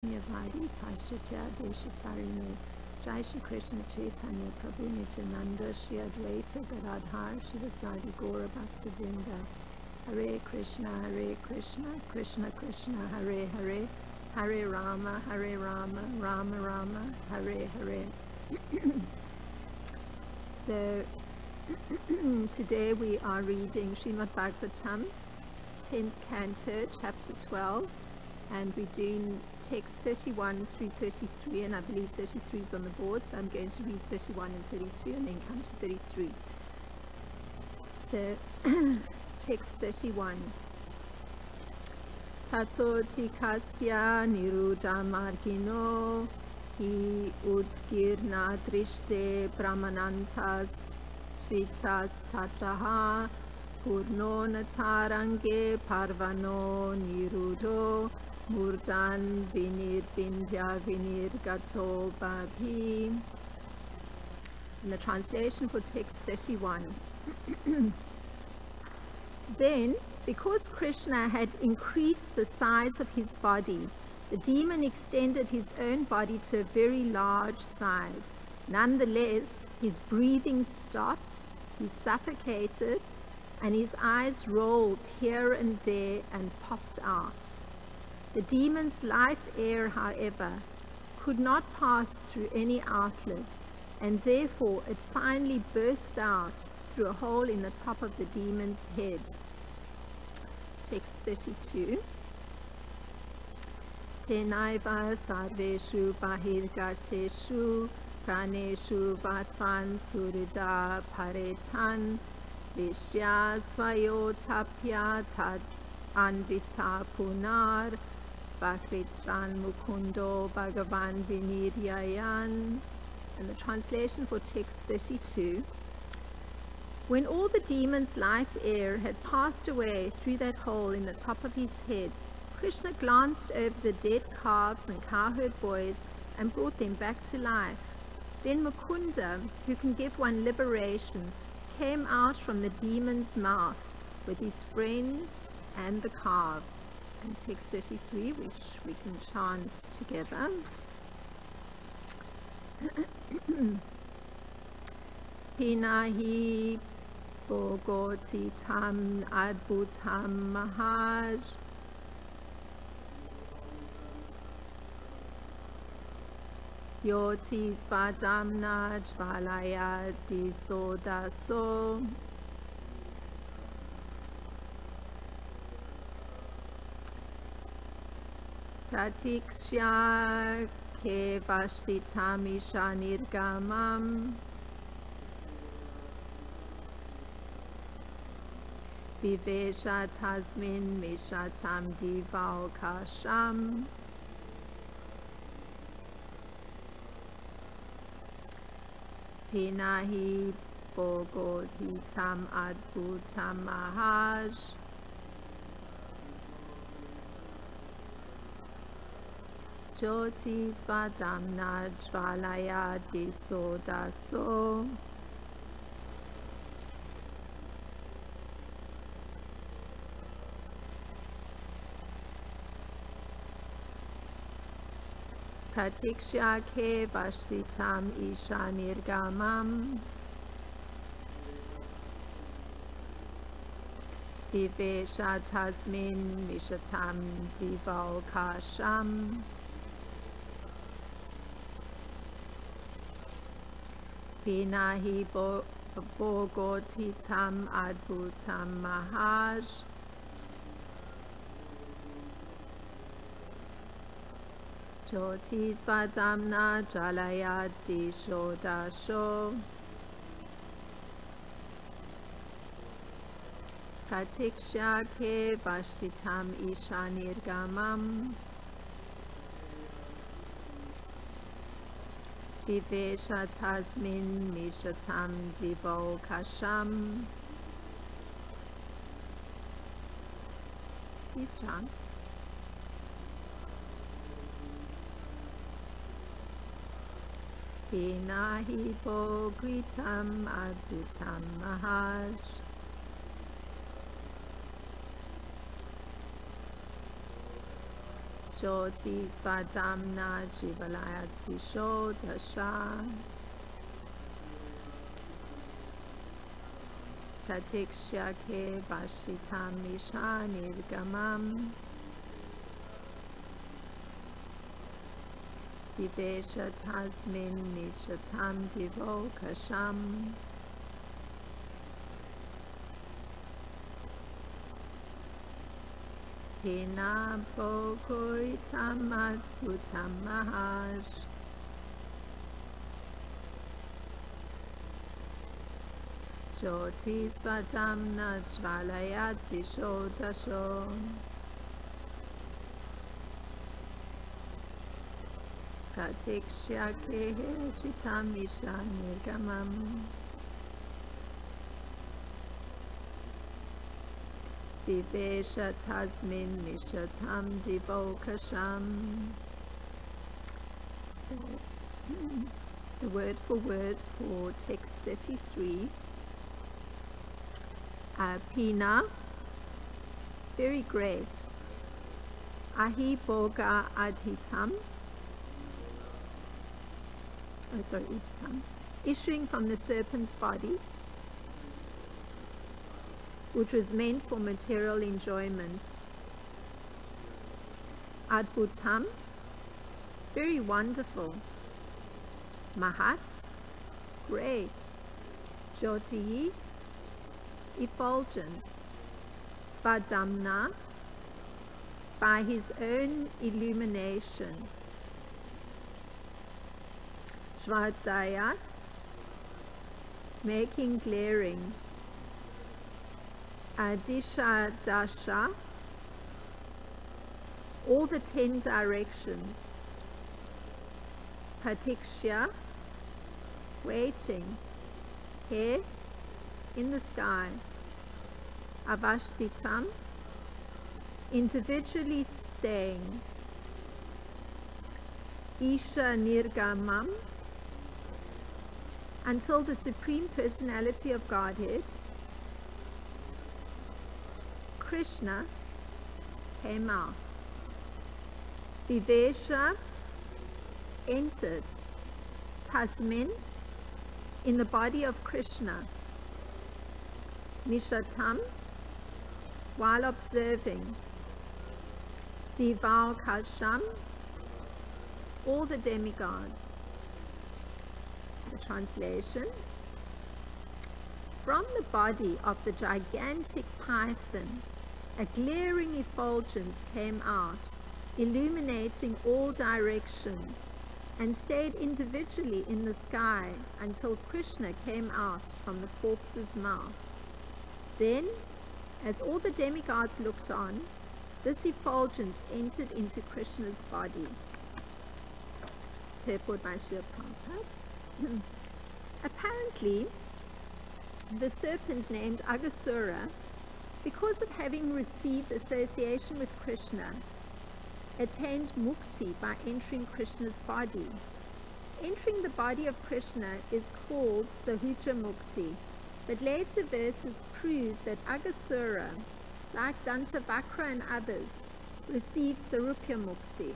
Yavadi Pashatya Deshatarine Jai Shri Krishna Chaitanya Prabhu Nityananda Shri Advaita Gadadhar Shivasadi Gaura Bhaktivinoda Hare Krishna Krishna Krishna Hare Hare Hare Rama Rama Rama Hare Hare. So today we are reading Srimad Bhagavatam 10th canto chapter 12, and we're doing text 31 through 33, and I believe 33 is on the board, so I'm going to read 31 and 32 and then come to 33. So text 31. Tato tikasya niruddha margino hi udgirna drishte brahmanantas svitas tataha purno natarange parvano niruddho murdan vinir bindya vinir gato babhi. In the translation for text 31. Then, because Krishna had increased the size of his body, the demon extended his own body to a very large size. Nonetheless, his breathing stopped, he suffocated, and his eyes rolled here and there and popped out. The demon's life air, however, could not pass through any outlet, and therefore it finally burst out through a hole in the top of the demon's head. Text 32. Tenaiva sarveshu bahirgateshu praneshu vatvan surida paretan vishya svayotapya tad anvita punar vakritran mukundo bhagavan viniryayan. And the translation for text 32. When all the demon's life air had passed away through that hole in the top of his head, Krishna glanced over the dead calves and cowherd boys and brought them back to life. Then Mukunda, who can give one liberation, came out from the demon's mouth with his friends and the calves. And text 33, which we can chant together. Pinahi Bhagoti tam adbhutam mahaj Yoti svadamna jvalaya disodaso Pratikshya ke vashtitam isha nirgamam Vivesha tasmin mishatam divaukasham Pinahi bhagoditam adbhutam mahaj Jyoti svadamna jvalaya disodaso Pratikshya ke vashtitam isha nirgamam Vivesha tasmin mishatam divaukasham Pinahi bhogotitam adbhutam mahaj Jyoti svadamna jalaya dishodasho Pratikshya ke vashtitam isha nirgamam Vivesha tasmin mishatam divaukasham. Please chant. Pinahi bhagwitam adbhutam mahaj Jyoti Svadamna Jivalayaktisho Dasha Pratikshya Ke Vashitam Nisha Nirgamam Divesha Tasmin Nishatam Divo Kasham Hina Bogoitam Adbhutam Mahaj Jyoti Swadamna Jvalayati Shodasho Pratikshya Kehe Chitam Isha Nirgamam Vivesha Tasmin Nishatam Divokasham. So, the word for text 33. Pina, very great. Ahi Boga Adhitam. Udhitam. Issuing from the serpent's body, which was meant for material enjoyment. Adbhutam, very wonderful. Mahat, great. Jyoti, effulgence. Svadamna, by his own illumination. Svadayat, making glaring. Disha Dasha, all the 10 directions. Pratikshya, waiting. Ke, in the sky. Avashtitam, individually staying. Isha Nirgamam, until the Supreme Personality of Godhead, Krishna, came out. Vivesha, entered. Tasmin, in the body of Krishna. Nishatam, while observing. Divaukasham, all the demigods. The translation. From the body of the gigantic python, a glaring effulgence came out, illuminating all directions, and stayed individually in the sky until Krishna came out from the corpse's mouth. Then, as all the demigods looked on, this effulgence entered into Krishna's body. Purport by Srila Prabhupada. Apparently, the serpent named Aghasura, because of having received association with Krishna, attained mukti by entering Krishna's body. Entering the body of Krishna is called Sahuja Mukti, but later verses prove that Aghasura, like Dantavakra and others, received Sarupya Mukti.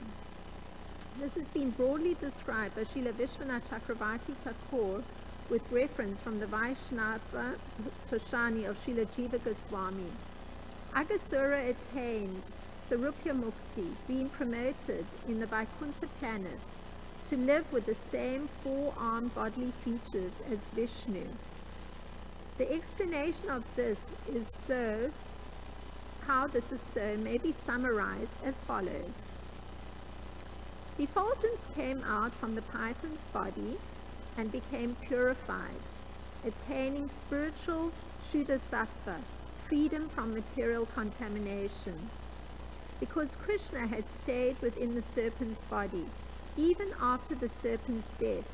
This has been broadly described by Srila Vishwanath Chakravarti Thakur with reference from the Vaishnava Toshani of Srila Jiva Goswami. Aghasura attained Sarupya Mukti, being promoted in the Vaikuntha planets to live with the same four-armed bodily features as Vishnu. The explanation of this is so, how this is so may be summarized as follows. The effulgence came out from the python's body and became purified, attaining spiritual Shuddha Sattva, freedom from material contamination. Because Krishna had stayed within the serpent's body, even after the serpent's death,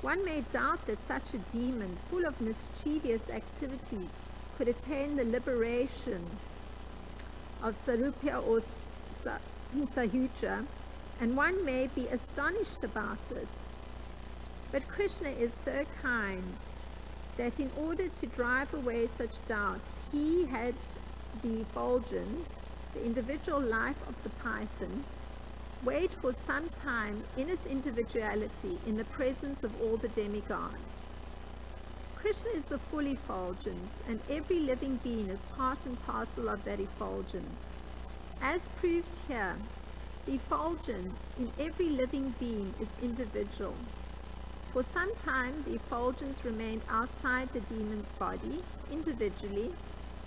one may doubt that such a demon, full of mischievous activities, could attain the liberation of Sarupya or Sahuja, and one may be astonished about this. But Krishna is so kind that in order to drive away such doubts, he had the effulgence, the individual life of the python, wait for some time in his individuality in the presence of all the demigods. Krishna is the full effulgence, and every living being is part and parcel of that effulgence. As proved here, the effulgence in every living being is individual. For some time, the effulgence remained outside the demon's body, individually,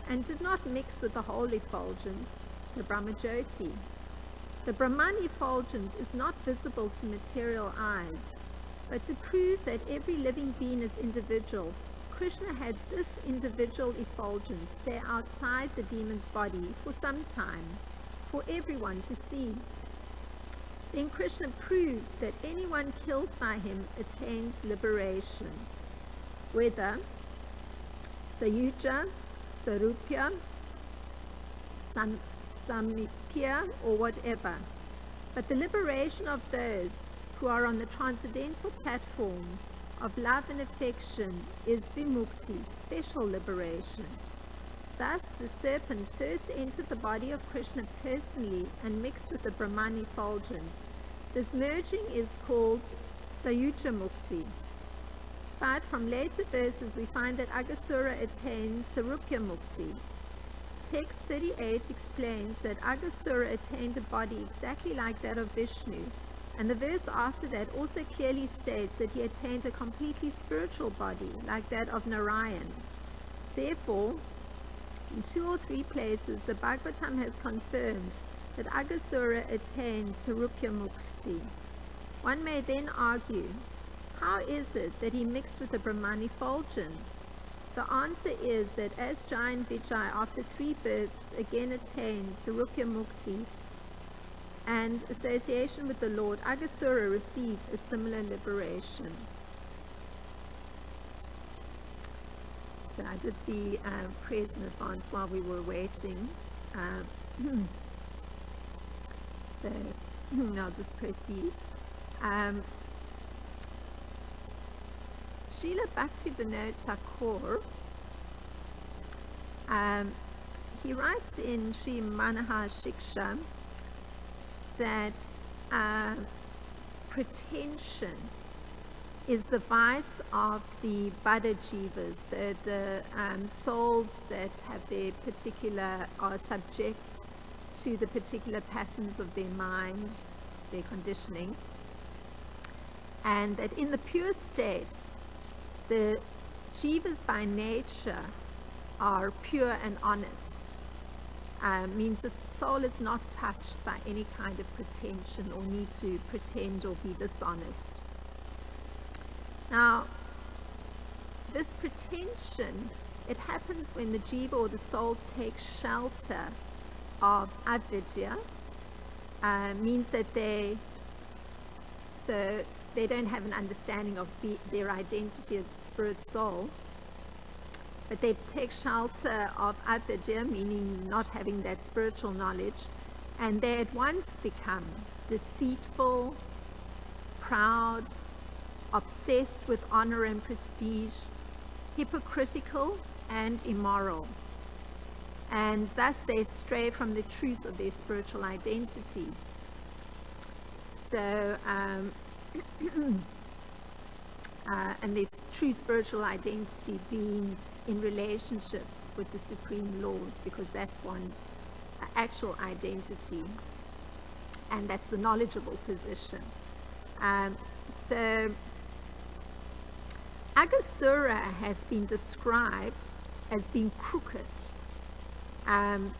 and did not mix with the whole effulgence, the Brahmajyoti. The Brahman effulgence is not visible to material eyes, but to prove that every living being is individual, Krishna had this individual effulgence stay outside the demon's body for some time, for everyone to see. Then Krishna proved that anyone killed by him attains liberation, whether Sayuja, Sarupya, Samipya, or whatever. But the liberation of those who are on the transcendental platform of love and affection is vimukti, special liberation. Thus, the serpent first entered the body of Krishna personally and mixed with the Brahman effulgence. This merging is called Sayuja Mukti. But from later verses, we find that Aghasura attained Sarupya Mukti. Text 38 explains that Aghasura attained a body exactly like that of Vishnu, and the verse after that also clearly states that he attained a completely spiritual body like that of Narayan. Therefore, in 2 or 3 places, the Bhagavatam has confirmed that Aghasura attained Sarupya Mukti. One may then argue, how is it that he mixed with the Brahman effulgence? The answer is that as Jai and Vijay, after 3 births, again attained Sarupya Mukti and association with the Lord, Aghasura received a similar liberation. So I did the prayers in advance while we were waiting. So I'll just proceed. Srila Bhaktivinoda Thakur, he writes in Sri Manaha Shiksha that pretension is the vice of the Bada Jivas, so the souls that have their particular, are subject to the particular patterns of their mind, their conditioning, and that in the pure state, the Jivas by nature are pure and honest. Means that the soul is not touched by any kind of pretension or need to pretend or be dishonest. Now, this pretension, it happens when the jiva or the soul takes shelter of avidya, means that they don't have an understanding of their identity as a spirit soul, but they take shelter of avidya, meaning not having that spiritual knowledge, and they at once become deceitful, proud, obsessed with honor and prestige, hypocritical and immoral. And thus they stray from the truth of their spiritual identity. So, and their true spiritual identity being in relationship with the Supreme Lord, because that's one's actual identity, and that's the knowledgeable position. So Aghasura has been described as being crooked, and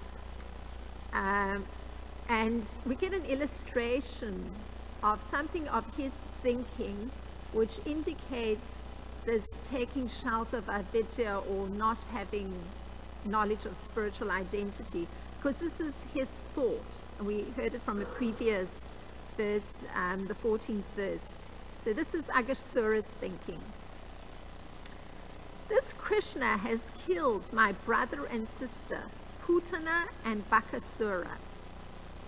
we get an illustration of something of his thinking which indicates this taking shelter of avidya or not having knowledge of spiritual identity, because this is his thought, and we heard it from a previous verse, the 14th verse. So this is Aghasura's thinking. This Krishna has killed my brother and sister, Putana and Bakasura.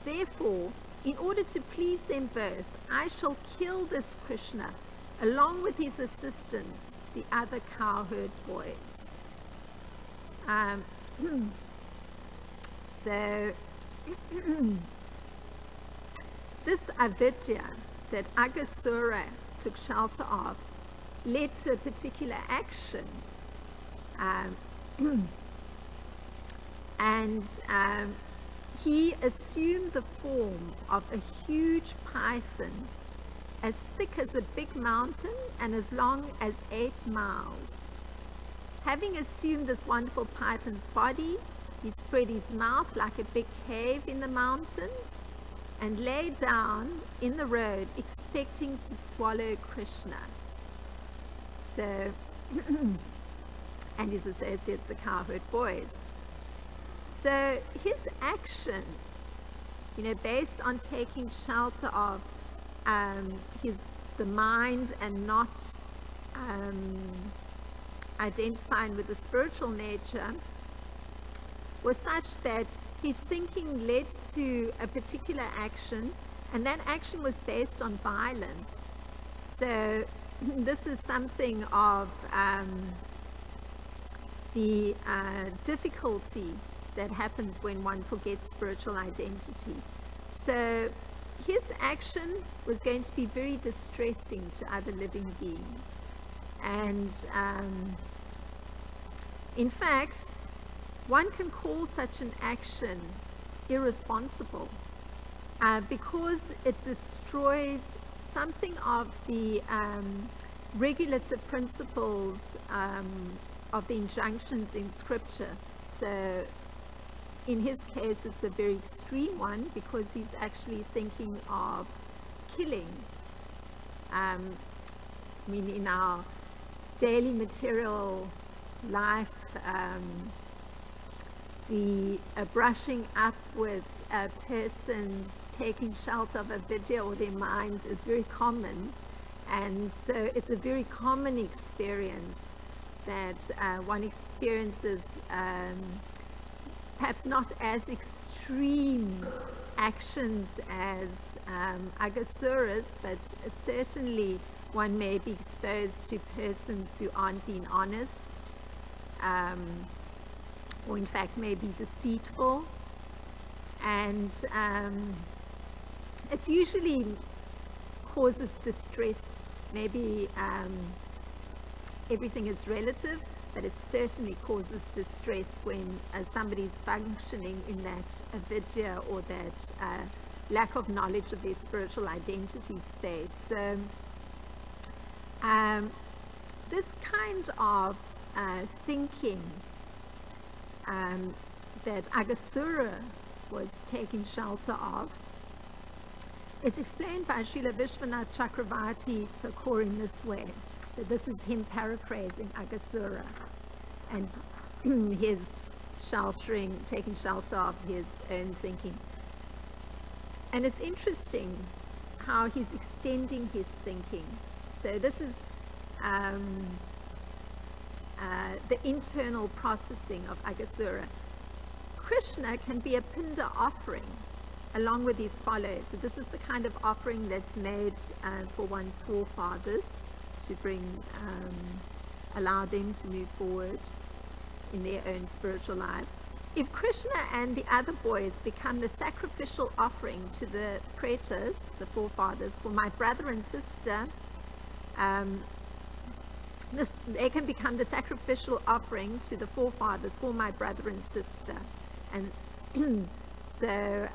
Therefore, in order to please them both, I shall kill this Krishna, along with his assistants, the other cowherd boys. So, this avidya that Aghasura took shelter of led to a particular action. He assumed the form of a huge python as thick as a big mountain and as long as 8 miles. Having assumed this wonderful python's body, he spread his mouth like a big cave in the mountains and lay down in the road expecting to swallow Krishna. So, and his associates, the cowherd boys. So his action, based on taking shelter of the mind and not identifying with the spiritual nature, was such that his thinking led to a particular action, and that action was based on violence. So this is something of the difficulty that happens when one forgets spiritual identity. So his action was going to be very distressing to other living beings. And in fact, one can call such an action irresponsible because it destroys something of the regulative principles of the injunctions in scripture. So in his case, it's a very extreme one because he's actually thinking of killing. In our daily material life, the brushing up with persons taking shelter of avidya or their minds is very common, and so it's a very common experience that one experiences, perhaps not as extreme actions as Aghasura's, but certainly one may be exposed to persons who aren't being honest, or in fact may be deceitful, and it usually causes distress. Maybe everything is relative, but it certainly causes distress when somebody's functioning in that avidya or that lack of knowledge of their spiritual identity space. So this kind of thinking that Aghasura was taking shelter of, it's explained by Srila Vishwanath Chakravarti Thakur in this way. So this is him paraphrasing Aghasura and his taking shelter of his own thinking. And it's interesting how he's extending his thinking. So this is the internal processing of Aghasura. Krishna can be a pinda offering along with his followers. So this is the kind of offering that's made for one's forefathers to bring, allow them to move forward in their own spiritual lives. If Krishna and the other boys become the sacrificial offering to the pretas, the forefathers, for my brother and sister, they can become the sacrificial offering to the forefathers for my brother and sister. And so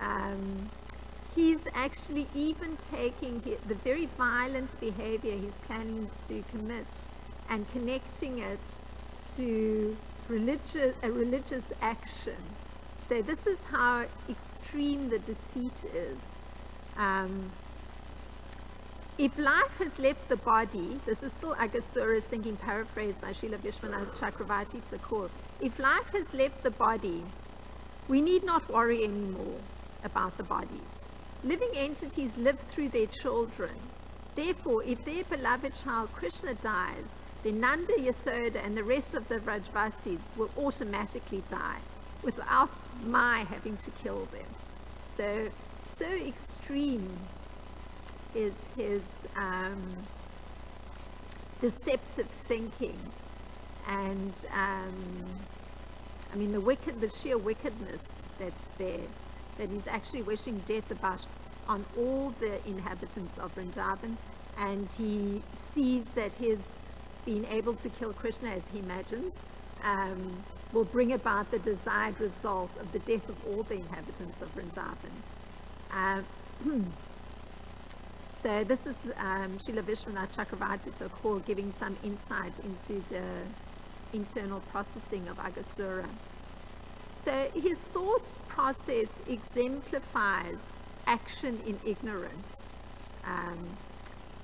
he's actually even taking the very violent behavior he's planning to commit and connecting it to a religious action. So this is how extreme the deceit is. If life has left the body, this is still Aghasura's thinking, paraphrased by Srila Vishwanath Chakravarti Thakur. If life has left the body, we need not worry anymore about the bodies. Living entities live through their children. Therefore, if their beloved child Krishna dies, then Nanda, Yasoda, and the rest of the Vrajvasis will automatically die without my having to kill them. So extreme is his deceptive thinking, and I mean the sheer wickedness that's there, that he's actually wishing death on all the inhabitants of Vrindavan, and he sees that his being able to kill Krishna, as he imagines, will bring about the desired result of the death of all the inhabitants of Vrindavan. So this is Srila Vishwanath Chakravarti Thakur giving some insight into the internal processing of Aghasura. So his thought process exemplifies action in ignorance.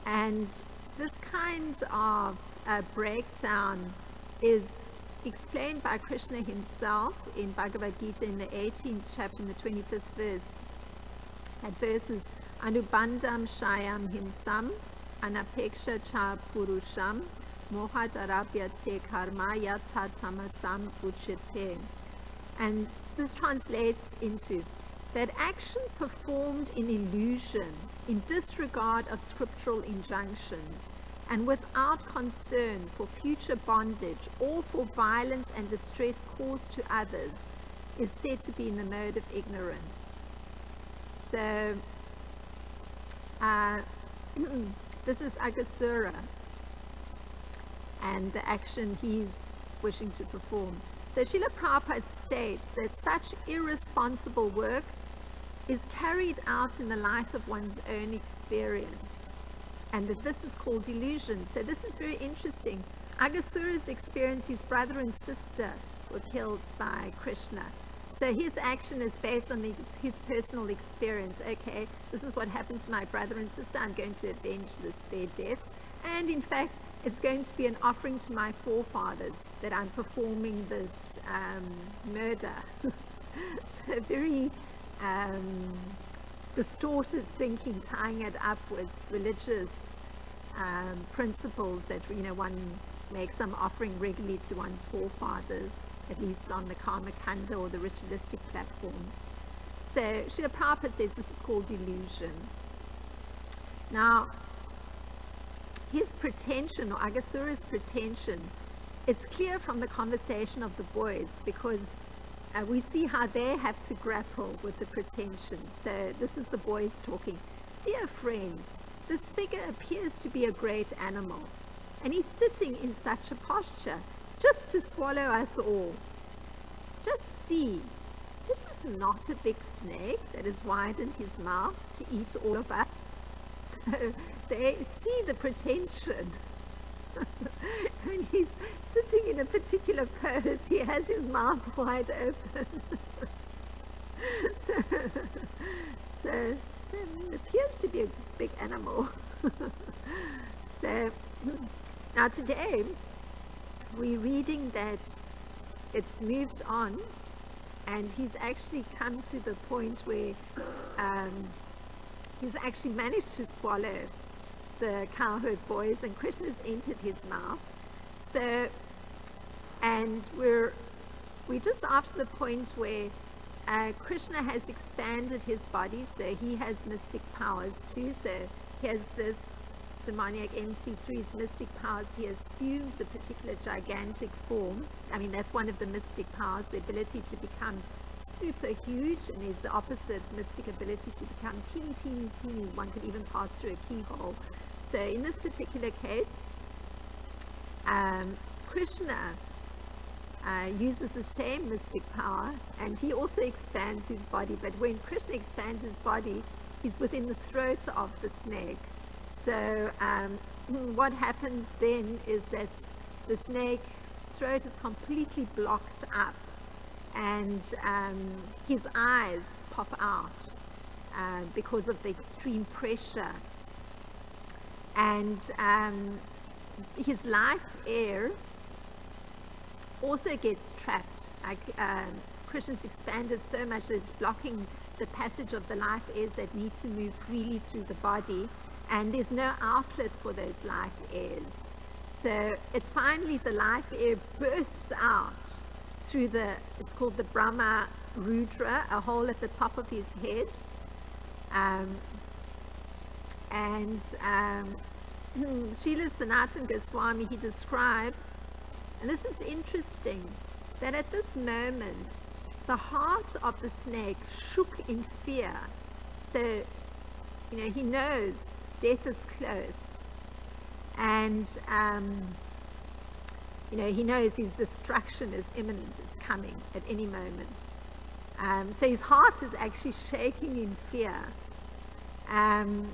And this kind of breakdown is explained by Krishna himself in Bhagavad Gita in the 18th chapter, in the 25th verse. That verse is Anubandham Shayam Himsam Anapeksha Cha Purusham Mohadarabhyate Karma Yata Tamasam Uchyate. And this translates into that action performed in illusion, in disregard of scriptural injunctions, and without concern for future bondage or for violence and distress caused to others, is said to be in the mode of ignorance. So, this is Aghasura and the action he's wishing to perform. So Srila Prabhupada states that such irresponsible work is carried out in the light of one's own experience, and that this is called illusion. So this is very interesting. Aghasura's experience, his brother and sister were killed by Krishna. So his action is based on his personal experience. Okay, this is what happened to my brother and sister. I'm going to avenge their death. And in fact, it's going to be an offering to my forefathers that I'm performing this murder. So very distorted thinking, tying it up with religious principles that, you know, one makes some offering regularly to one's forefathers, at least on the Karma Kanda or the ritualistic platform. So Srila Prabhupada says this is called illusion. Now, his pretension, or Aghasura's pretension, it's clear from the conversation of the boys, because we see how they have to grapple with the pretension. So this is the boys talking. Dear friends, this figure appears to be a great animal, and he's sitting in such a posture just to swallow us all. Just see, this is not a big snake that has widened his mouth to eat all of us. So they see the pretension. When he's sitting in a particular pose, he has his mouth wide open. so it appears to be a big animal. So now today we're reading that it's moved on, and he's actually come to the point where he's actually managed to swallow the cowherd boys, and Krishna's entered his mouth. So, and we're just after the point where Krishna has expanded his body, so he has mystic powers too. So he has this demoniac entity. Through his mystic powers, he assumes a particular gigantic form. I mean, that's one of the mystic powers, the ability to become super huge, and there's the opposite mystic ability to become teeny, teeny, teeny. One could even pass through a keyhole. So in this particular case, Krishna uses the same mystic power, and he also expands his body. But when Krishna expands his body, he's within the throat of the snake. So what happens then is that the snake's throat is completely blocked up, and his eyes pop out because of the extreme pressure. And his life air also gets trapped. Krishna's expanded so much that it's blocking the passage of the life airs that need to move freely through the body, and there's no outlet for those life airs. So finally the life air bursts out through it's called the Brahma Rudra, a hole at the top of his head. Srila Sanatana Goswami, he describes, and this is interesting, that at this moment the heart of the snake shook in fear. So he knows death is close, and he knows his destruction is imminent, it's coming at any moment. So his heart is actually shaking in fear. And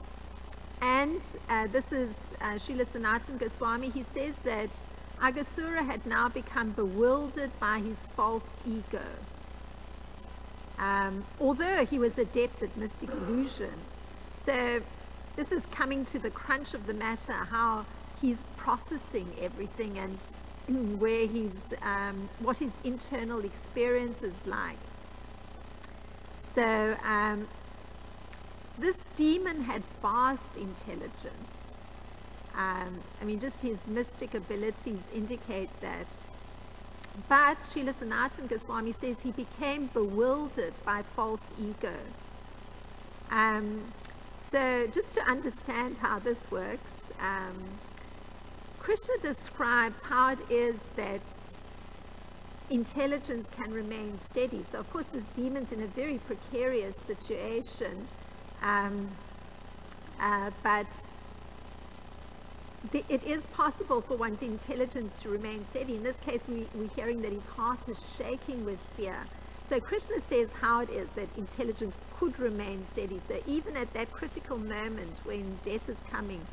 this is Srila Sanatana Goswami. He says that Aghasura had now become bewildered by his false ego. Although he was adept at mystic illusion. So this is coming to the crunch of the matter, how he's processing everything and where he's, what his internal experience is like. So this demon had vast intelligence. Just his mystic abilities indicate that. But Srila Sanatana Goswami says he became bewildered by false ego. So just to understand how this works, Krishna describes how it is that intelligence can remain steady. So of course this demon's in a very precarious situation, but it is possible for one's intelligence to remain steady. In this case, we're hearing that his heart is shaking with fear. So Krishna says how it is that intelligence could remain steady. So even at that critical moment when death is coming,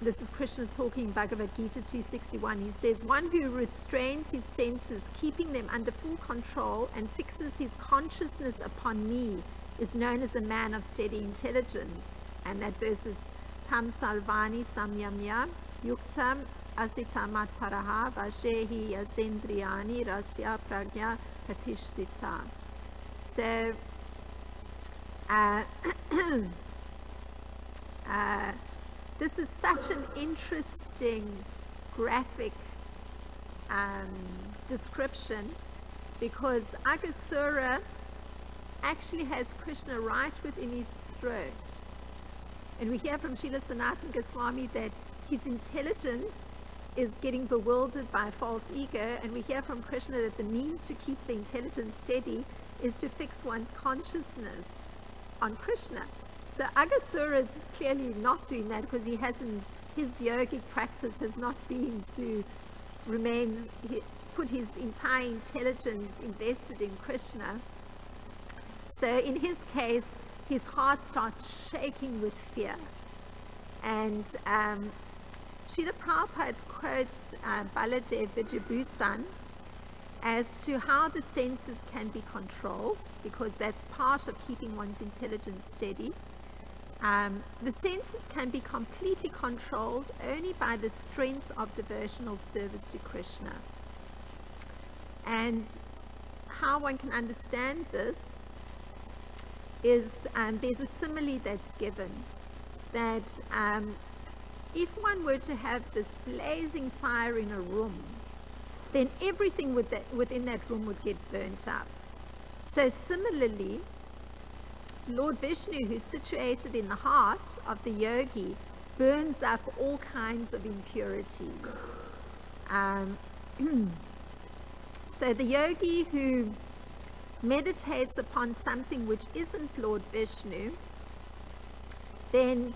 this is Krishna talking, Bhagavad Gita 261. He says, one who restrains his senses, keeping them under full control, and fixes his consciousness upon me, is known as a man of steady intelligence. And that verse is Tam Salvani Samyamya Yuktam Asitamat Paraha Vashehi Yasendriyani Rasya Pragya Pratishtita. So this is such an interesting graphic description, because Aghasura actually has Krishna right within his throat. And we hear from Srila Sanatana Goswami that his intelligence is getting bewildered by false ego, and we hear from Krishna that the means to keep the intelligence steady is to fix one's consciousness on Krishna. So Aghasura is clearly not doing that, because his yogic practice has not been to put his entire intelligence invested in Krishna. So in his case, his heart starts shaking with fear. And Srila Prabhupada quotes Baladev Vijayabhusan as to how the senses can be controlled, because that's part of keeping one's intelligence steady. The senses can be completely controlled only by the strength of devotional service to Krishna. And how one can understand this is there's a simile that's given, that if one were to have this blazing fire in a room, then everything within that room would get burnt up. So similarly, Lord Vishnu, who's situated in the heart of the yogi, burns up all kinds of impurities. So the yogi who meditates upon something which isn't Lord Vishnu, then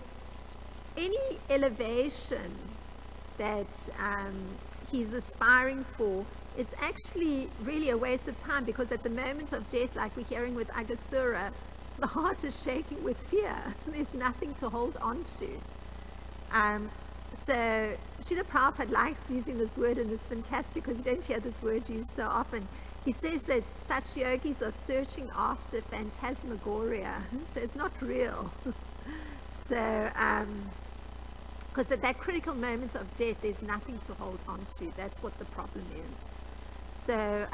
any elevation that he's aspiring for, it's actually really a waste of time, because at the moment of death, like we're hearing with Aghasura, the heart is shaking with fear. There's nothing to hold on to. So Srila Prabhupada likes using this word, and it's fantastic because you don't hear this word used so often. He says that such yogis are searching after phantasmagoria, so it's not real. So, because at that critical moment of death, there's nothing to hold on to. That's what the problem is. So,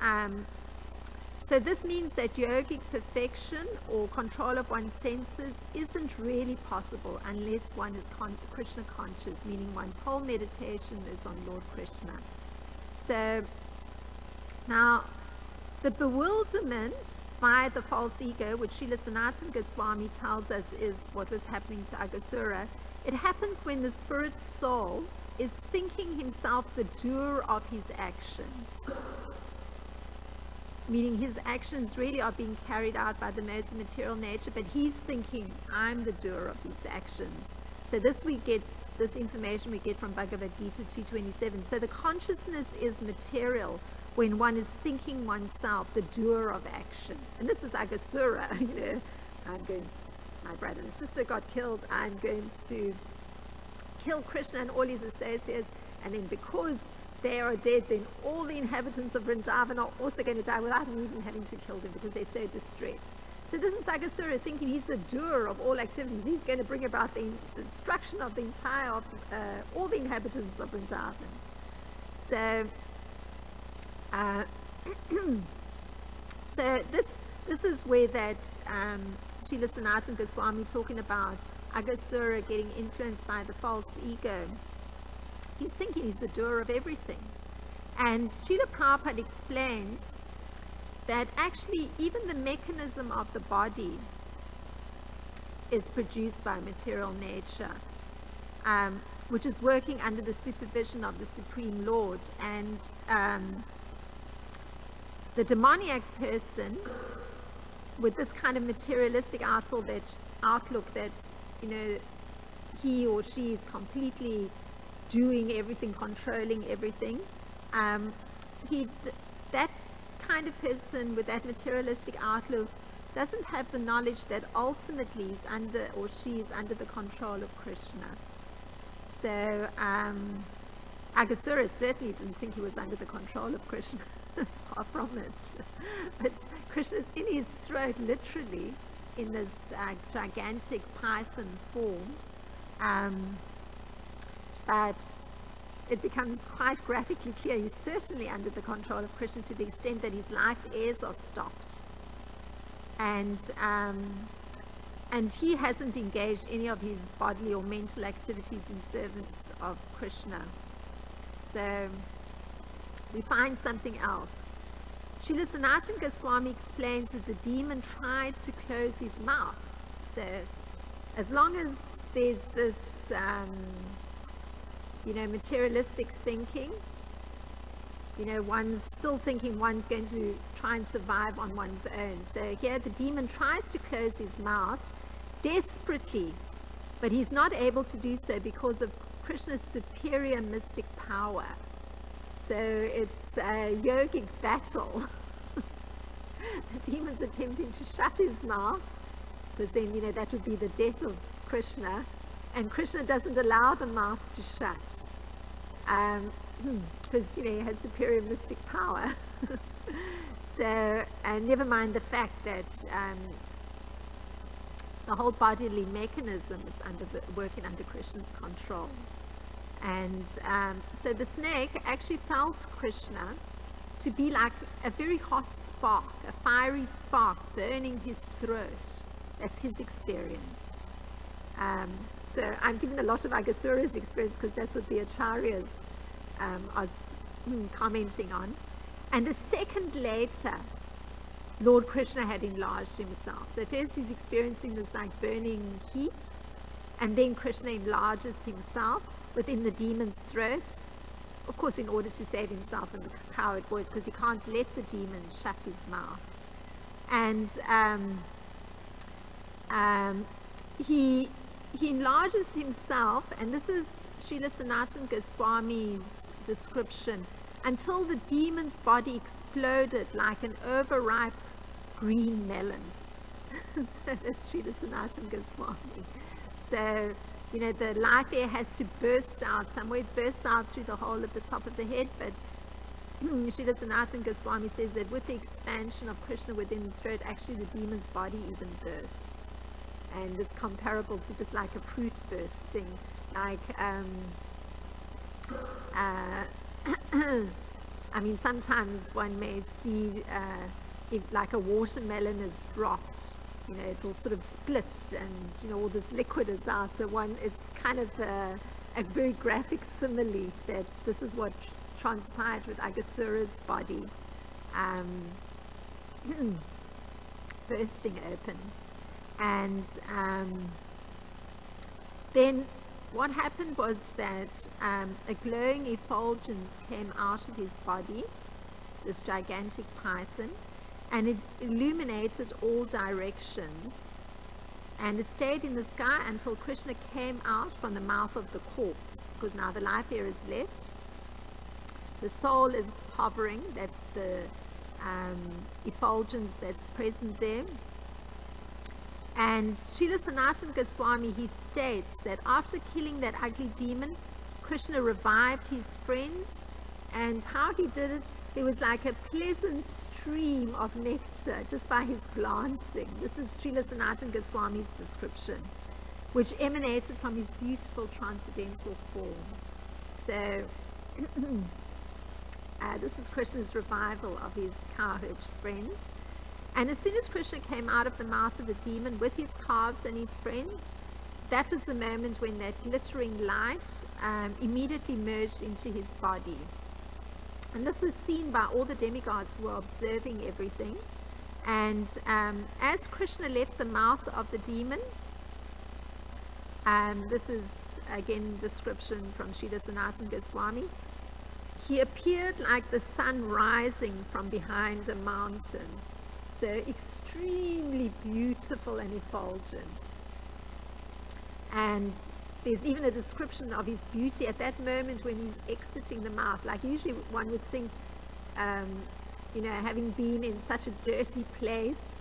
so this means that yogic perfection or control of one's senses isn't really possible unless one is Krishna conscious, meaning one's whole meditation is on Lord Krishna. So now, the bewilderment by the false ego, which Srila Sanatana Goswami tells us is what was happening to Aghasura, it happens when the spirit soul is thinking himself the doer of his actions. meaning his actions really are being carried out by the modes of material nature, but he's thinking, I'm the doer of these actions. So this information we get from Bhagavad Gita 2:27. So the consciousness is material when one is thinking oneself, the doer of action. And this is Agasura, my brother and sister got killed, I'm going to kill Krishna and all his associates, and then because they are dead, then all the inhabitants of Vrindavan are also going to die without me even having to kill them because they're so distressed. So this is Agasura thinking he's the doer of all activities. He's going to bring about the destruction of the entire, all the inhabitants of Vrindavan. So, so this is where that Srila Sanatana Goswami talking about Agasura getting influenced by the false ego. He's thinking he's the doer of everything. And Srila Prabhupada explains that actually even the mechanism of the body is produced by material nature, which is working under the supervision of the Supreme Lord. And the demoniac person with this kind of materialistic outlook that he or she is completely doing everything, controlling everything, that kind of person with that materialistic outlook doesn't have the knowledge that ultimately is under, or she is under, the control of Krishna. So Agasura certainly didn't think he was under the control of Krishna, far from it. But Krishna's in his throat, literally, in this gigantic python form. But it becomes quite graphically clear he's certainly under the control of Krishna to the extent that his life heirs are stopped. And he hasn't engaged any of his bodily or mental activities in service of Krishna. So we find something else. Srila Sanatana Goswami explains that the demon tried to close his mouth. So as long as there's this materialistic thinking, one's still thinking one's going to try and survive on one's own. So here the demon tries to close his mouth desperately, but he's not able to do so because of Krishna's superior mystic power. So it's a yogic battle. The demon's attempting to shut his mouth, because then, that would be the death of Krishna. And Krishna doesn't allow the mouth to shut, because, he has superior mystic power. So, and never mind the fact that the whole bodily mechanism is working under Krishna's control. And so the snake actually felt Krishna to be like a very hot spark, a fiery spark burning his throat. That's his experience. So I'm giving a lot of Agasura's experience because that's what the Acharyas are commenting on. And a second later, Lord Krishna had enlarged himself. So first he's experiencing this like burning heat, and then Krishna enlarges himself within the demon's throat, of course in order to save himself and the coward voice, because he can't let the demon shut his mouth. And he enlarges himself, and this is Srila Sanatana Goswami's description, until the demon's body exploded like an overripe green melon. So that's Srila Sanatana Goswami. So, the life air has to burst out somewhere. It bursts out through the hole at the top of the head, but Srila Sanatana Goswami says that with the expansion of Krishna within the throat, actually the demon's body even burst. And it's comparable to just like a fruit bursting, like, I mean, sometimes one may see if like a watermelon is dropped, it will sort of split and, all this liquid is out. So it's kind of a very graphic simile that this is what transpired with Agasura's body bursting open. And then what happened was that a glowing effulgence came out of his body, this gigantic python, and it illuminated all directions. And it stayed in the sky until Krishna came out from the mouth of the corpse, because now the life air is left. The soul is hovering, that's the effulgence that's present there. And Srila Sanatana Goswami, he states that after killing that ugly demon, Krishna revived his friends, and how he did it, there was like a pleasant stream of nectar just by his glancing. This is Srila Sanatana Goswami's description, which emanated from his beautiful transcendental form. So this is Krishna's revival of his cowherd friends. And as soon as Krishna came out of the mouth of the demon with his calves and his friends, that was the moment when that glittering light immediately merged into his body. And this was seen by all the demigods who were observing everything. And as Krishna left the mouth of the demon, this is again description from Srila Sanatana Goswami, he appeared like the sun rising from behind a mountain. So extremely beautiful and effulgent. And there's even a description of his beauty at that moment when he's exiting the mouth. Like usually one would think, you know, having been in such a dirty place,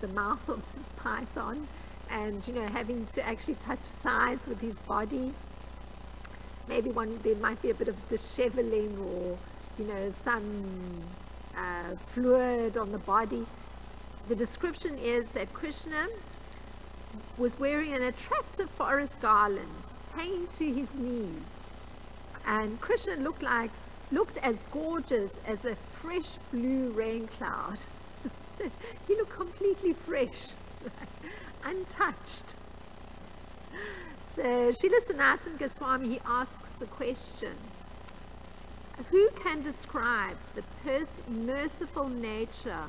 the mouth of this python, and, you know, having to actually touch sides with his body, maybe there might be a bit of disheveling or, you know, some fluid on the body. The description is that Krishna was wearing an attractive forest garland hanging to his knees, and Krishna looked as gorgeous as a fresh blue rain cloud. So he looked completely fresh, like, untouched. So Srila Sanatana Goswami, he asks the question, who can describe the merciful nature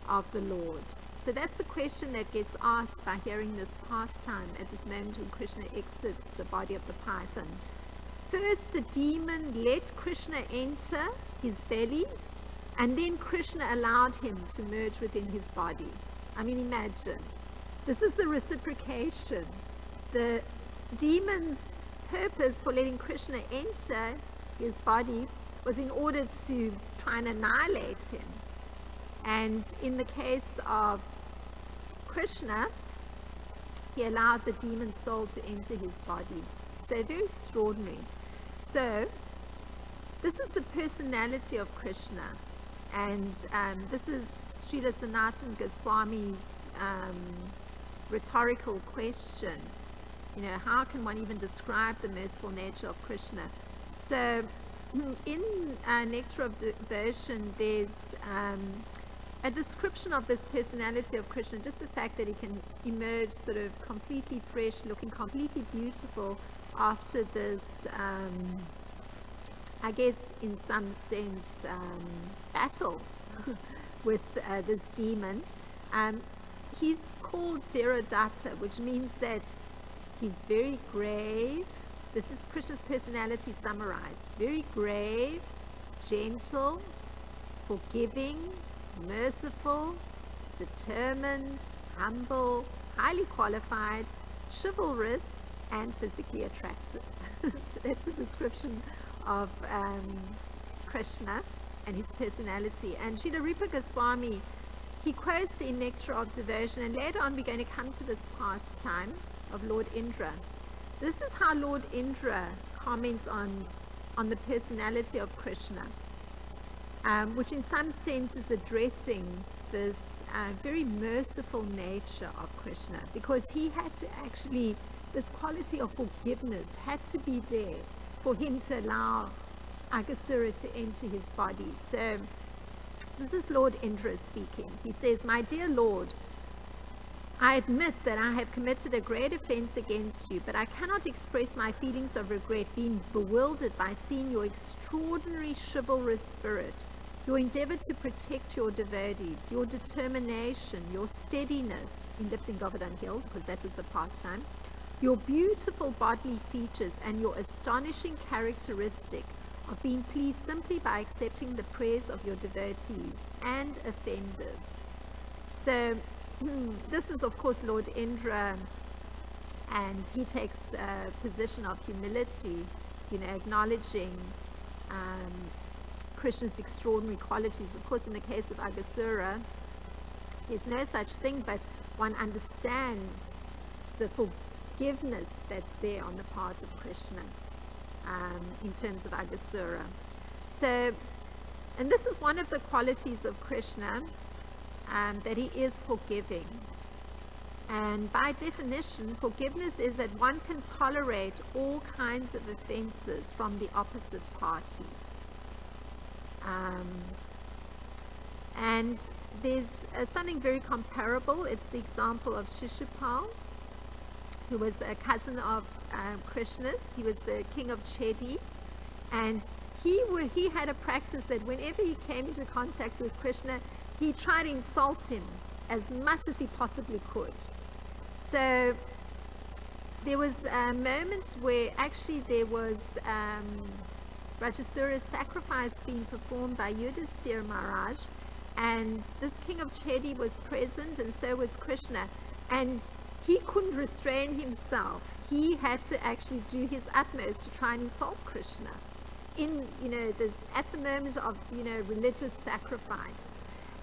of the Lord? So that's a question that gets asked by hearing this pastime at this moment when Krishna exits the body of the python. First, the demon let Krishna enter his belly, and then Krishna allowed him to merge within his body. I mean, imagine. This is the reciprocation. The demon's purpose for letting Krishna enter his body was in order to try and annihilate him. And in the case of Krishna, he allowed the demon soul to enter his body. So very extraordinary. So this is the personality of Krishna. And this is Srila Sanatana Goswami's rhetorical question. You know, how can one even describe the merciful nature of Krishna? So in Nectar of Devotion, there's a description of this personality of Krishna, just the fact that he can emerge sort of completely fresh, looking completely beautiful after this, I guess in some sense, battle with this demon. He's called Deradatta, which means that he's very grave. This is Krishna's personality summarized. Very grave, gentle, forgiving, merciful, determined, humble, highly qualified, chivalrous, and physically attractive. So that's a description of Krishna and his personality. And Srila Rupa Goswami, he quotes in Nectar of Devotion, and later on we're going to come to this pastime of Lord Indra. This is how Lord Indra comments on the personality of Krishna, which in some sense is addressing this very merciful nature of Krishna, because he had to actually, this quality of forgiveness had to be there for him to allow Aghasura to enter his body. So this is Lord Indra speaking. He says, "My dear Lord, I admit that I have committed a great offense against you, but I cannot express my feelings of regret, being bewildered by seeing your extraordinary chivalrous spirit, your endeavor to protect your devotees, your determination, your steadiness in lifting Govardhan Hill," because that was a pastime, "your beautiful bodily features, and your astonishing characteristic of being pleased simply by accepting the prayers of your devotees and offenders." So this is, of course, Lord Indra, and he takes a position of humility, acknowledging Krishna's extraordinary qualities. Of course, in the case of Aghasura, there's no such thing, but one understands the forgiveness that's there on the part of Krishna in terms of Aghasura. So, and this is one of the qualities of Krishna, that he is forgiving. And by definition, forgiveness is that one can tolerate all kinds of offenses from the opposite party. And there's something very comparable. It's the example of Shishupal, who was a cousin of Krishna's. He was the king of Chedi, and he had a practice that whenever he came into contact with Krishna, he tried to insult him as much as he possibly could. So there was a moment where actually there was Rajasura's sacrifice being performed by Yudhisthira Maharaj, and this king of Chedi was present, and so was Krishna, and he couldn't restrain himself. He had to actually do his utmost to try and insult Krishna in this at the moment of religious sacrifice.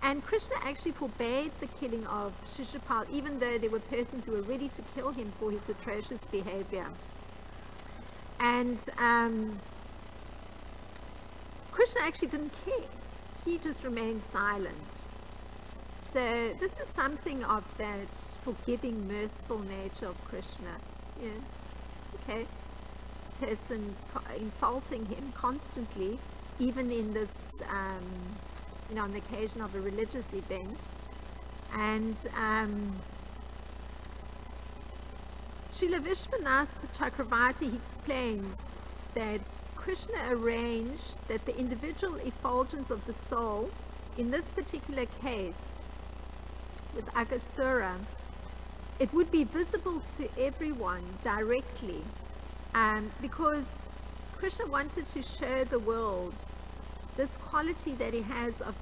And Krishna actually forbade the killing of Shishupal, even though there were persons who were ready to kill him for his atrocious behavior. And Krishna actually didn't care. He just remained silent. So this is something of that forgiving, merciful nature of Krishna. Yeah. Okay. This person's insulting him constantly, even in this, on the occasion of a religious event. And Srila Vishwanath Chakravarti, he explains that Krishna arranged that the individual effulgence of the soul, in this particular case with Aghasura, it would be visible to everyone directly, because Krishna wanted to show the world this quality that he has of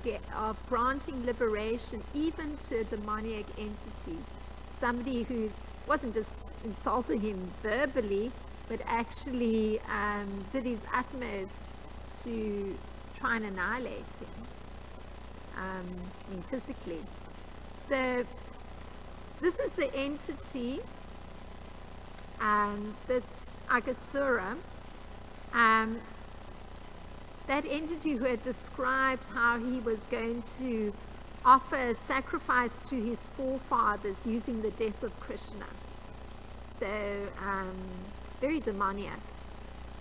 granting liberation even to a demoniac entity, somebody who wasn't just insulting him verbally, but actually did his utmost to try and annihilate him, physically. So this is the entity, this Aghasura, that entity who had described how he was going to offer a sacrifice to his forefathers using the death of Krishna. So very demoniac.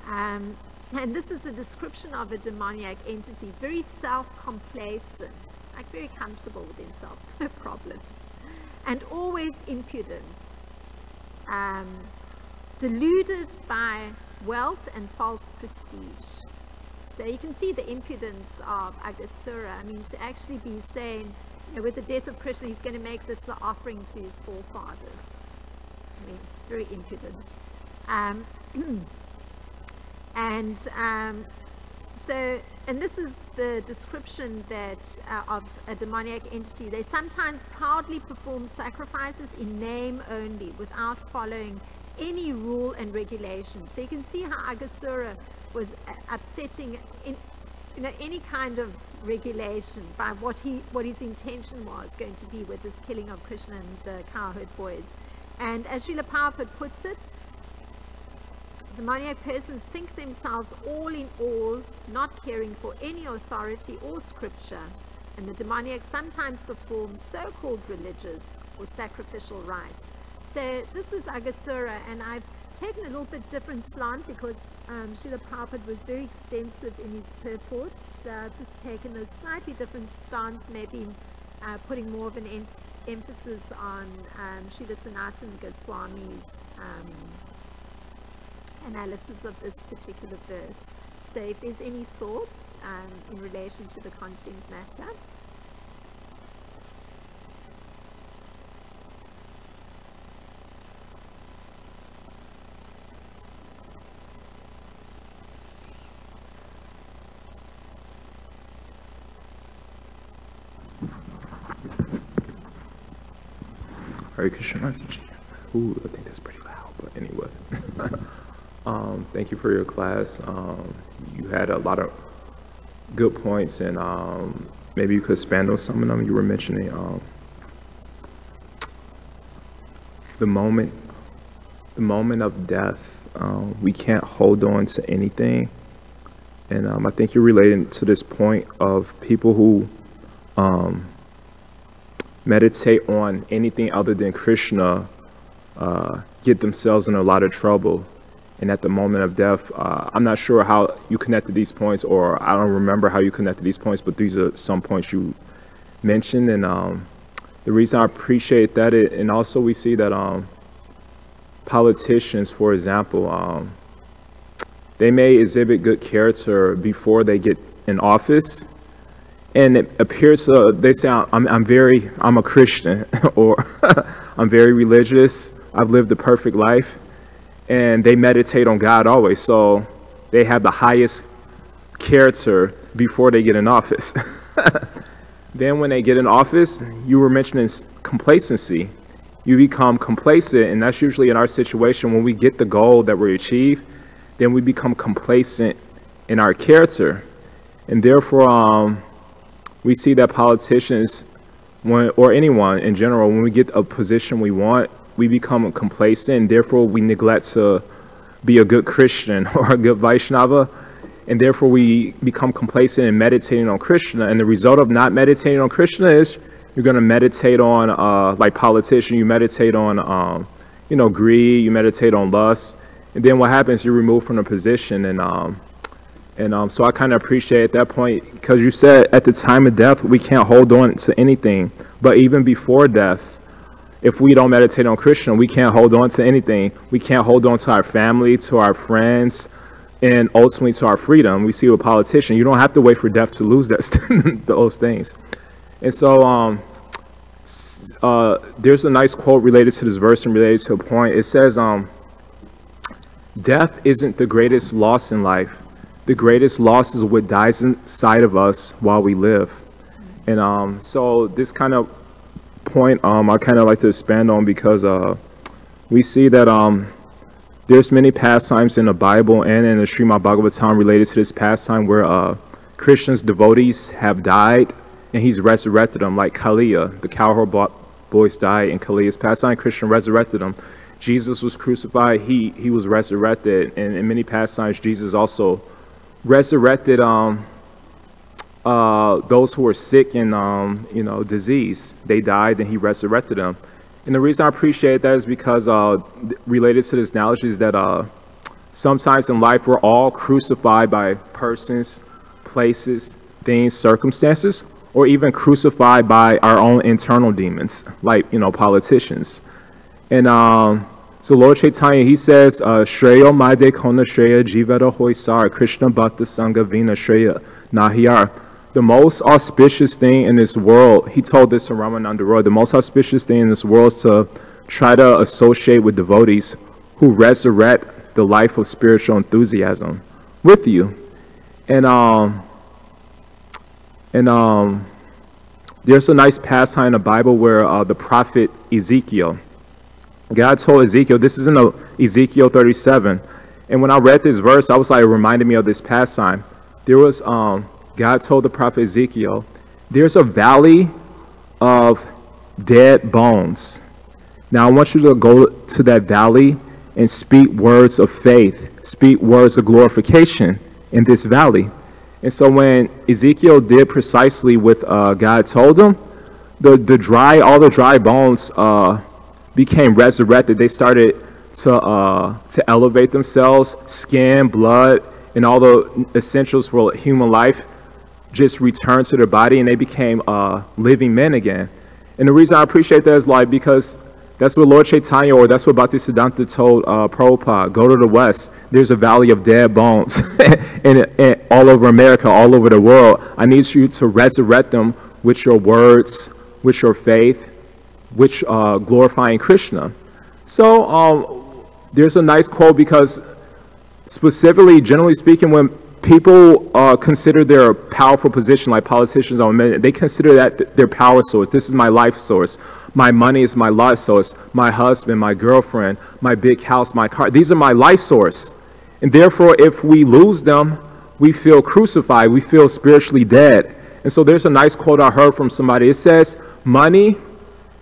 And this is a description of a demoniac entity, very self-complacent, like very comfortable with themselves, no problem, and always impudent, deluded by wealth and false prestige. So you can see the impudence of Aghasura. I mean, to actually be saying, with the death of Krishna, he's going to make this the offering to his forefathers. I mean, very impudent. And this is the description that of a demoniac entity. They sometimes proudly perform sacrifices in name only, without following any rule and regulation. So you can see how Aghasura was upsetting in any kind of regulation by what his intention was going to be with this killing of Krishna and the cowherd boys. And as Srila Prabhupada puts it, demoniac persons think themselves all in all, not caring for any authority or scripture, and the demoniac sometimes performs so-called religious or sacrificial rites. So this was Aghasura, and I've taken a little bit different slant because Srila Prabhupada was very extensive in his purport, so I've just taken a slightly different stance, maybe putting more of an emphasis on Srila Sanatana Goswami's analysis of this particular verse. So if there's any thoughts in relation to the content matter. Hare Krishna Mataji. Ooh, I think that's pretty loud, but anyway. Thank you for your class. You had a lot of good points, and maybe you could expand on some of them. You were mentioning the moment of death. We can't hold on to anything, and I think you're relating to this point of people who meditate on anything other than Krishna get themselves in a lot of trouble. And at the moment of death, I'm not sure how you connected these points, or I don't remember how you connected these points, but these are some points you mentioned. And the reason I appreciate that, and also we see that politicians, for example, they may exhibit good character before they get in office. And it appears they say, I'm a Christian, or I'm very religious, I've lived the perfect life. And they meditate on God always, so they have the highest character before they get in office. Then when they get in office, you were mentioning complacency. You become complacent, and that's usually in our situation when we get the goal that we achieve, then we become complacent in our character. And therefore, we see that politicians, or anyone in general, when we get a position we want, we become complacent, and therefore we neglect to be a good Christian or a good Vaishnava, and therefore we become complacent in meditating on Krishna. And the result of not meditating on Krishna is you're going to meditate on, like politician, you meditate on, greed, you meditate on lust, and then what happens? You're removed from the position. And so I kind of appreciate at that point, because you said at the time of death we can't hold on to anything, but even before death, if we don't meditate on Krishna, we can't hold on to anything. We can't hold on to our family, to our friends, and ultimately to our freedom. We see with politicians, you don't have to wait for death to lose that, those things. And so there's a nice quote related to this verse and related to a point. It says, death isn't the greatest loss in life. The greatest loss is what dies inside of us while we live. And so this kind of point I kind of like to expand on, because we see that there's many pastimes in the Bible and in the Srimad Bhagavatam related to this pastime where Krishna's devotees have died and he's resurrected them, like Kaliya, the cowherd boys died in Kaliya's pastime. Krishna resurrected them. Jesus was crucified, he was resurrected, and in many pastimes Jesus also resurrected those who were sick and disease. They died and he resurrected them. And the reason I appreciate that is because related to this analogy is that sometimes in life we're all crucified by persons, places, things, circumstances, or even crucified by our own internal demons, like politicians. And so Lord Chaitanya, he says, Shreya Made Kona Shreya Jivata Hoisar Krishna Bhakta Sangha Vina Shreya Nahiyar. The most auspicious thing in this world, he told this to Ramananda Roy, the most auspicious thing in this world is to try to associate with devotees who resurrect the life of spiritual enthusiasm with you. And there's a nice pastime in the Bible where the prophet Ezekiel, God told Ezekiel, this is in Ezekiel 37, and when I read this verse, I was like, it reminded me of this pastime. There was, God told the prophet Ezekiel, there's a valley of dead bones. Now I want you to go to that valley and speak words of faith, speak words of glorification in this valley. And so when Ezekiel did precisely what God told him, all the dry bones became resurrected. They started to elevate themselves, skin, blood, and all the essentials for human life just returned to their body, and they became living men again. And the reason I appreciate that is because that's what Lord Chaitanya, or that's what Bhaktisiddhanta told Prabhupada. Go to the West. There's a valley of dead bones and all over America, all over the world. I need you to resurrect them with your words, with your faith, which glorifying Krishna. So there's a nice quote, because specifically, generally speaking, when people consider their powerful position, like politicians or men, they consider that their power source. This is my life source. My money is my life source. My husband, my girlfriend, my big house, my car. These are my life source. And therefore, if we lose them, we feel crucified. We feel spiritually dead. And so there's a nice quote I heard from somebody. It says, money,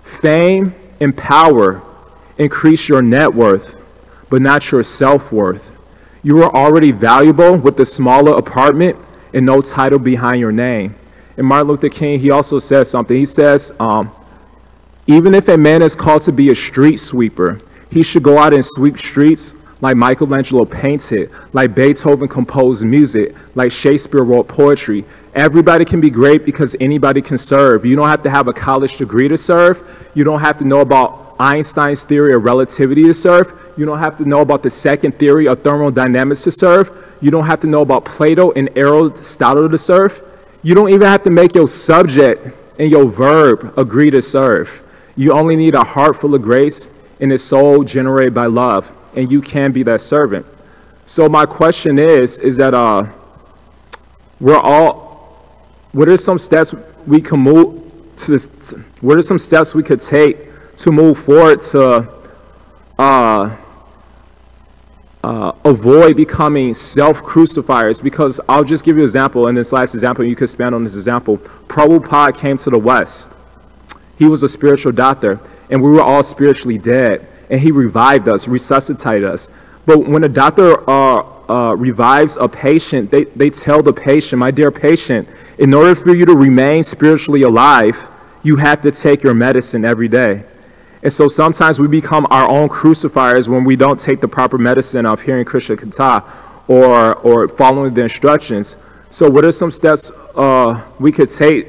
fame, and power increase your net worth, but not your self-worth. You are already valuable with the smaller apartment and no title behind your name. And Martin Luther King, he also says something. He says, even if a man is called to be a street sweeper, he should go out and sweep streets like Michelangelo painted, like Beethoven composed music, like Shakespeare wrote poetry. Everybody can be great because anybody can serve. You don't have to have a college degree to serve. You don't have to know about Einstein's theory of relativity to serve. You don't have to know about the second theory of thermodynamics to serve. You don't have to know about Plato and Aristotle to serve. You don't even have to make your subject and your verb agree to serve. You only need a heart full of grace and a soul generated by love, and you can be that servant. So my question is that what are some steps we can move to? What are some steps we could take to move forward to avoid becoming self-crucifiers? Because I'll just give you an example, and this last example, you could expand on this example. Prabhupada came to the West. He was a spiritual doctor, and we were all spiritually dead, and he revived us, resuscitated us. But when a doctor revives a patient, they tell the patient, my dear patient, in order for you to remain spiritually alive, you have to take your medicine every day. And so sometimes we become our own crucifiers when we don't take the proper medicine of hearing Krishna Katha or following the instructions. So what are some steps we could take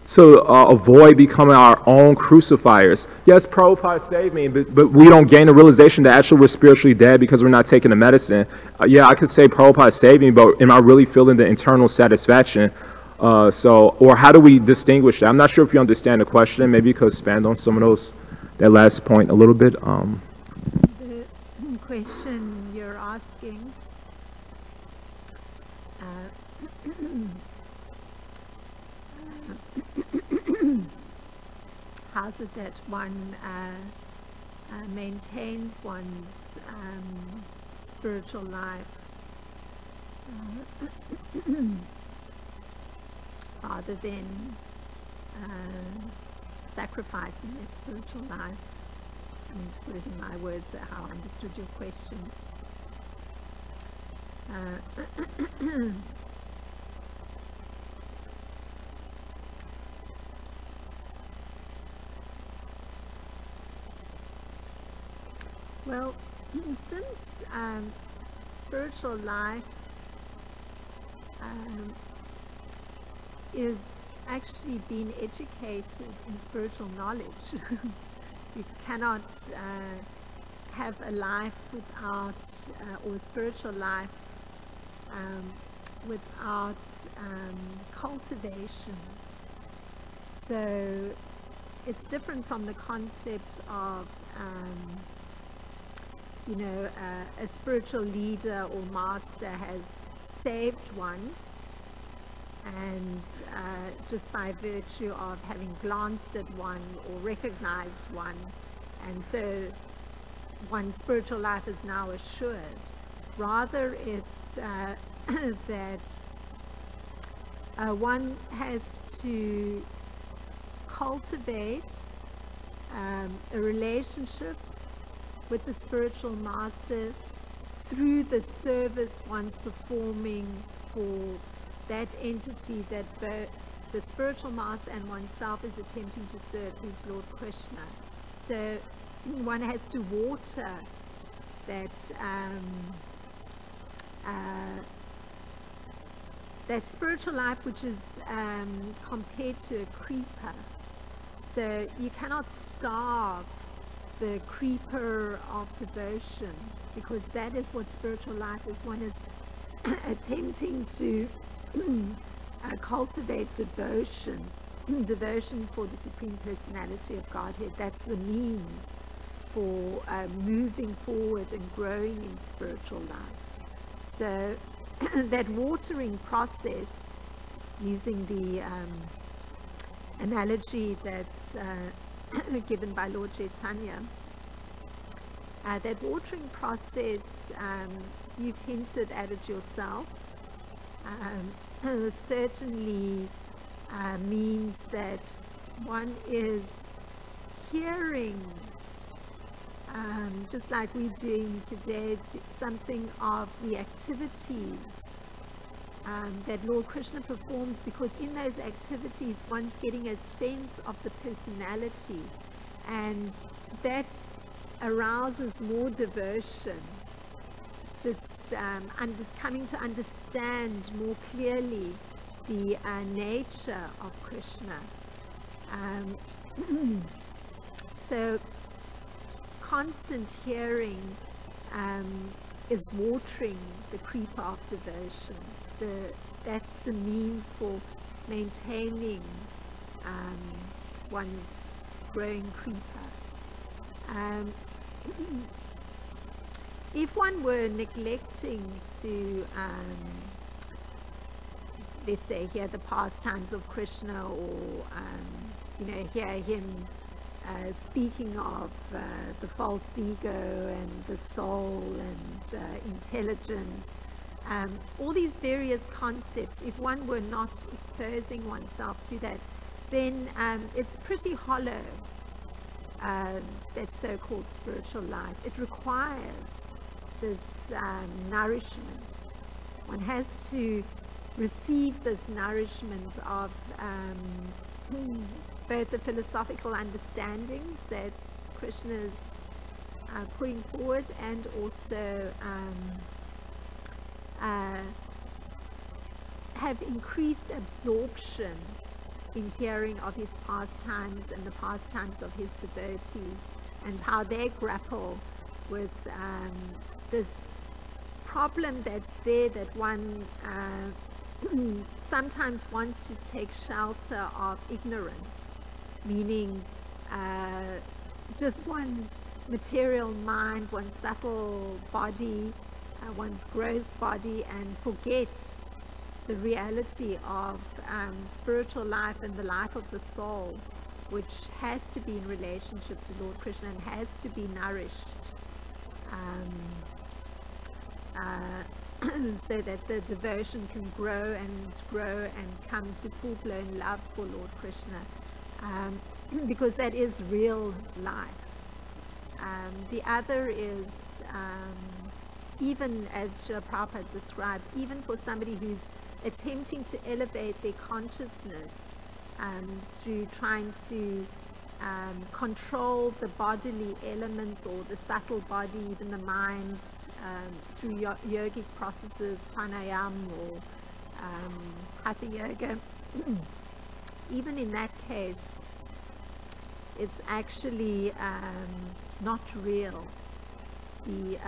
to avoid becoming our own crucifiers? Yes, Prabhupada saved me, but we don't gain the realization that actually we're spiritually dead because we're not taking the medicine. Yeah, I could say Prabhupada saved me, but am I really feeling the internal satisfaction? Or how do we distinguish that? I'm not sure if you understand the question. Maybe you could expand on some of that last point a little bit. The question you're asking, how's it that one maintains one's spiritual life rather than sacrificing that spiritual life? I mean, to put it in my words, how I understood your question. Well, since spiritual life is actually being educated in spiritual knowledge, you cannot have a life without, or a spiritual life without cultivation. So it's different from the concept of a spiritual leader or master has saved one, and just by virtue of having glanced at one or recognized one, and so one's spiritual life is now assured. Rather, it's that one has to cultivate a relationship with the spiritual master through the service one's performing for that entity that the spiritual master and oneself is attempting to serve, who's Lord Krishna. So one has to water that that spiritual life, which is compared to a creeper. So you cannot starve the creeper of devotion, because that is what spiritual life is. One is attempting to cultivate devotion for the Supreme Personality of Godhead. That's the means for moving forward and growing in spiritual life. So that watering process, using the analogy that's given by Lord Chaitanya, that watering process, you've hinted at it yourself, certainly means that one is hearing, just like we're doing today, something of the activities that Lord Krishna performs, because in those activities one's getting a sense of the personality, and that arouses more devotion, just coming to understand more clearly the nature of Krishna. So constant hearing is watering the creeper of devotion. That's the means for maintaining one's growing creeper. If one were neglecting to, let's say, hear the pastimes of Krishna, or hear him speaking of the false ego and the soul and intelligence, all these various concepts, if one were not exposing oneself to that, then it's pretty hollow, that so-called spiritual life. It requires this nourishment. One has to receive this nourishment of both the philosophical understandings that Krishna is putting forward, and also have increased absorption in hearing of his pastimes and the pastimes of his devotees, and how they grapple with this problem that's there, that one sometimes wants to take shelter of ignorance, meaning just one's material mind, one's subtle body, one's gross body, and forget the reality of spiritual life and the life of the soul, which has to be in relationship to Lord Krishna and has to be nourished, so that the devotion can grow and come to full-blown love for Lord Krishna, because that is real life. The other is, even as Srila Prabhupada described, even for somebody who's attempting to elevate their consciousness through trying to control the bodily elements, or the subtle body, even the mind, through yogic processes, pranayam or hatha yoga, even in that case, it's actually not real. The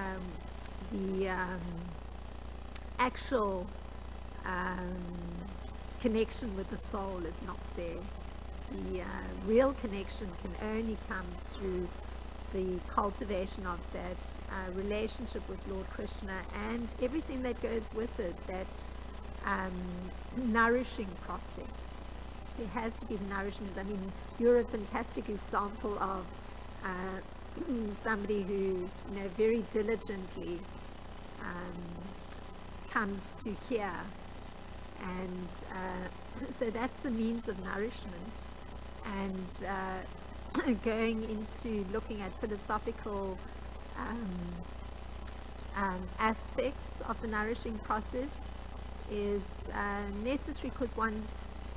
actual connection with the soul is not there. The real connection can only come through the cultivation of that relationship with Lord Krishna and everything that goes with it, that nourishing process. There has to be nourishment. I mean, you're a fantastic example of somebody who, very diligently comes to hear, and so that's the means of nourishment. And going into looking at philosophical aspects of the nourishing process is necessary, because one's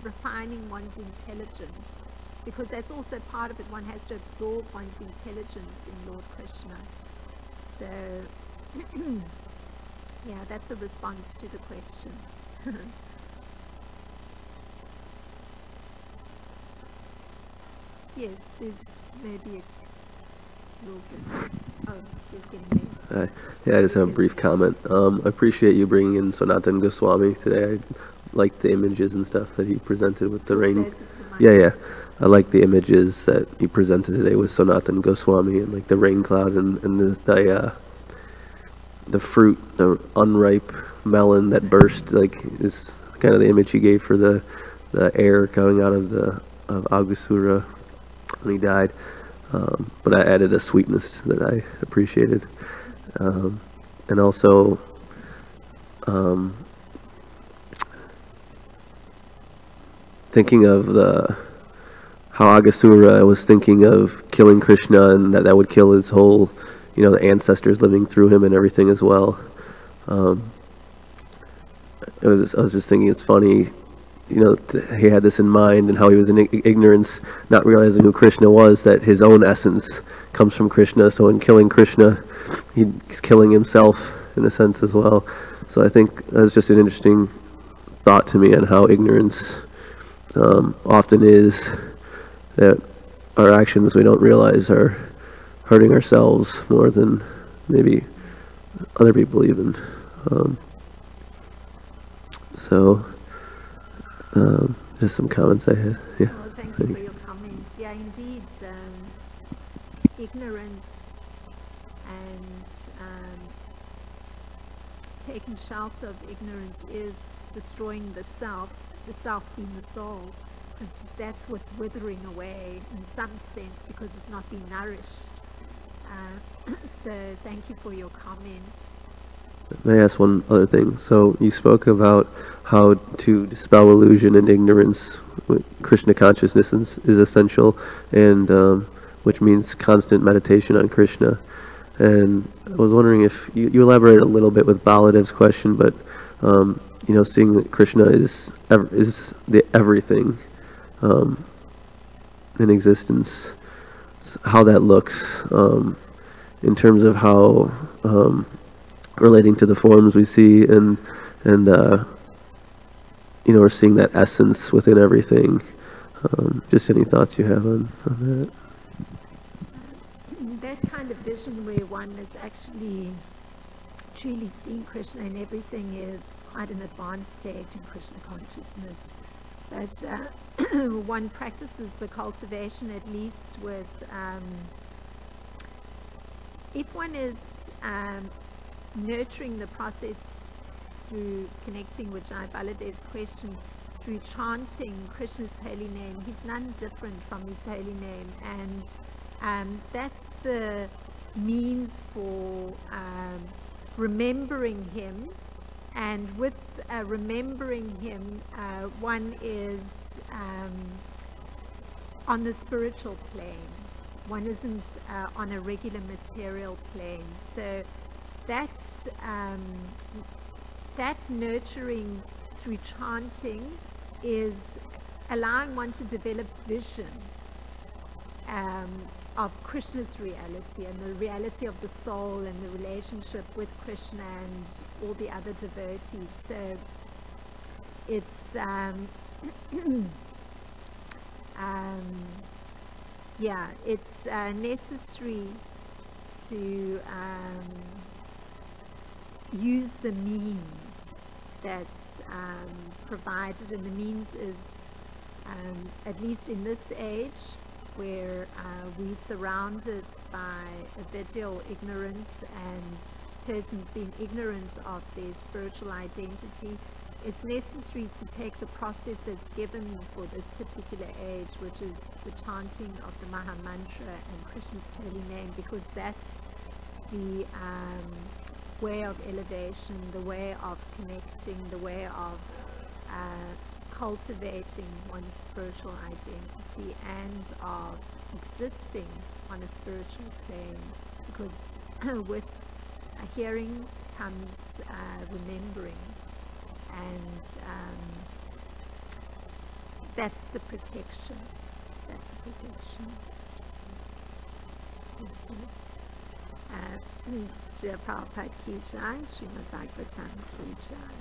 refining one's intelligence, because that's also part of it. One has to absorb one's intelligence in Lord Krishna. So yeah, that's a response to the question. Yes, there's maybe a little bit. Oh, he's getting late. Yeah, I just have a brief comment. I appreciate you bringing in Sanatana Goswami today. I liked the images and stuff that he presented with the rain. Yeah. I like the images that he presented today with Sanatana Goswami, and like the rain cloud and the the fruit, the unripe melon that burst, like, is kind of the image he gave for the air coming out of Aghasura when he died. But I added a sweetness that I appreciated. And also, thinking of how Aghasura was thinking of killing Krishna, and that would kill his whole, the ancestors living through him and everything as well. I was just thinking it's funny, he had this in mind, and how he was in ignorance, not realizing who Krishna was, that his own essence comes from Krishna. So in killing Krishna, he's killing himself in a sense as well. So I think that's just an interesting thought to me on how ignorance often is, that our actions we don't realize are hurting ourselves more than maybe other people even. Just some comments I had. Yeah. Well, thank you for your comments. Yeah, indeed, ignorance and taking shelter of ignorance is destroying the self being the soul, because that's what's withering away in some sense, because it's not being nourished. So thank you for your comment. May I ask one other thing? So you spoke about how to dispel illusion and ignorance. Krishna consciousness is essential, and which means constant meditation on Krishna. And I was wondering if you elaborate a little bit with Baladev's question, but seeing that Krishna is the everything in existence, how that looks in terms of how relating to the forms we see, and we're seeing that essence within everything. Just any thoughts you have on that? That kind of vision where one is actually truly seeing Krishna in everything is quite an advanced stage in Krishna consciousness. But one practices the cultivation, at least with, if one is nurturing the process through connecting with Jai Baladev's question, through chanting Krishna's holy name. He's none different from his holy name, and that's the means for remembering him. And with remembering him, one is on the spiritual plane. One isn't on a regular material plane. So that's that nurturing through chanting is allowing one to develop vision of Krishna's reality and the reality of the soul and the relationship with Krishna and all the other devotees. So it's it's necessary to use the means that's provided, and the means is, at least in this age, where we're surrounded by a visual ignorance and persons being ignorant of their spiritual identity, it's necessary to take the process that's given for this particular age, which is the chanting of the Maha Mantra and Krishna's holy name, because that's the way of elevation, the way of connecting, the way of cultivating one's spiritual identity and of existing on a spiritual plane, because with hearing comes remembering, and that's the protection. That's the protection. Jai Prabhupada ki jai, Srimad Bhagavatam ki jai.